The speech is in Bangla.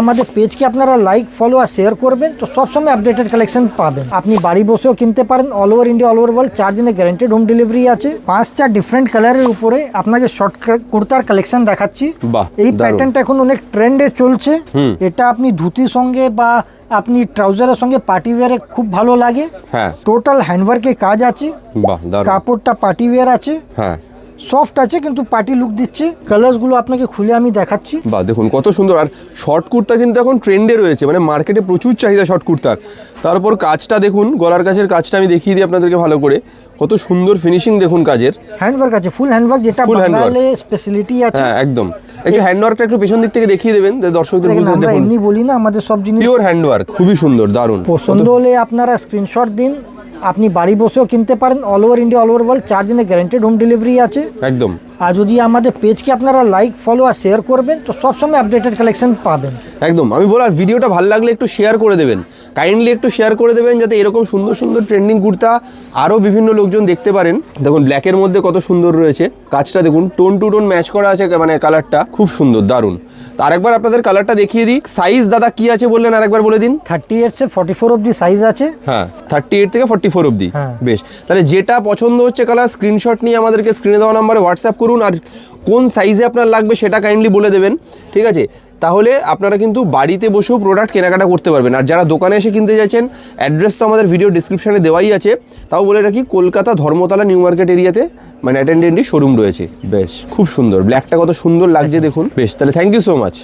আমাদের পেজকে আপনারা লাইক ফলো আর শেয়ার করবেন, তো সবসময় আপডেটেড কালেকশন পাবেন। আপনি বাড়ি বসেও কিনতে পারেন, all over India all over world 4 দিনের গ্যারান্টেড হোম ডেলিভারি আছে। 5টা ডিফারেন্ট কালারের উপরে আপনাকে শর্ট কুর্তার কালেকশন দেখাচ্ছি। এই প্যাটার্নটা এখন অনেক ট্রেন্ডে চলছে। এটা আপনি ধুতির সঙ্গে বা আপনি ট্রাউজারের সঙ্গে পার্টি ওয়্যারে খুব ভালো লাগে। হ্যাঁ, টোটাল হ্যান্ডওয়ার্কের কাজ আছে। বাহ দারুণ। কাপড়টা পার্টি ওয়্যার আছে। হ্যাঁ, সফট আছে কিন্তু পার্টি লুক দিচ্ছে। কালারসগুলো আপনাকে খুলে আমি দেখাচ্ছি। বাহ দেখুন কত সুন্দর। আর শর্ট কুর্তা কিন্তু এখন ট্রেন্ডে রয়েছে, মানে মার্কেটে প্রচুর চাহিদা শর্ট কুর্তার। তারপর কাজটা দেখুন, গলার কাছের কাজটা আমি দেখিয়ে দিই আপনাদেরকে ভালো করে। কত সুন্দর ফিনিশিং দেখুন কাজের। হ্যান্ডওয়ার্ক আছে, ফুল হ্যান্ডওয়ার্ক, যেটা বাঙালি স্পেশালিটি আছে। হ্যাঁ একদম। একটু হ্যান্ডওয়ার্কটা একটু পেছন দিক থেকে দেখিয়ে দেবেন দর্শকদের বুঝতে। আমরা দেখুন এমনি বলি না, আমাদের সব জিনিস পিওর হ্যান্ডওয়ার্ক, খুবই সুন্দর, দারুণ। পছন্দ হলে আপনারা স্ক্রিনশট দিন। আপনি বাড়ি বসেও কিনতে পারেন, all over India all over world 4 দিনের গ্যারান্টেড হোম ডেলিভারি আছে একদম। আর যদি আমাদের পেজকে আপনারা লাইক ফলো আর শেয়ার করবেন, তো সবসময় আপডেটেড কালেকশন পাবেন। একদম। আমি বলার ভিডিওটা ভালো লাগলে একটু শেয়ার করে দেবেন, কাইন্ডলি একটু শেয়ার করে দেবেন, যাতে এরকম সুন্দর সুন্দর ট্রেন্ডিং কুর্তা আরও বিভিন্ন লোকজন দেখতে পারেন। দেখুন ব্ল্যাকের মধ্যে কত সুন্দর রয়েছে কাজটা, দেখুন টোন টু টোন ম্যাচ করা আছে, মানে কালারটা খুব সুন্দর, দারুণ। তো আরেকবার আপনাদের কালারটা দেখিয়ে দিই। সাইজ দাদা কি আছে বললেন, আরেকবার বলে দিন। 38 से 44 অবধি সাইজ আছে। হ্যাঁ, 38 থেকে 44 অবধি। বেশ, তাহলে যেটা পছন্দ হচ্ছে কালার, স্ক্রিনশট নিয়ে আমাদেরকে স্ক্রিনে দেওয়া নাম্বারে হোয়াটসঅ্যাপ করুন, আর কোন সাইজে আপনার লাগবে সেটা কাইন্ডলি বলে দেবেন, ঠিক আছে? তাহলে আপনারা কিন্তু বাড়িতে বসেও প্রোডাক্ট কেনাকাটা করতে পারবেন। আর যারা দোকানে এসে কিনতে চাইছেন, অ্যাড্রেস তো আমাদের ভিডিও ডিসক্রিপশানে দেওয়াই আছে। তাও বলে রাখি, কলকাতা ধর্মতলা নিউ মার্কেট এরিয়াতে মানে অ্যাটেন্ডেন্টই শোরুম রয়েছে। বেশ খুব সুন্দর, ব্ল্যাকটা কত সুন্দর লাগছে দেখুন। বেশ, তাহলে থ্যাংক ইউ সো মাচ।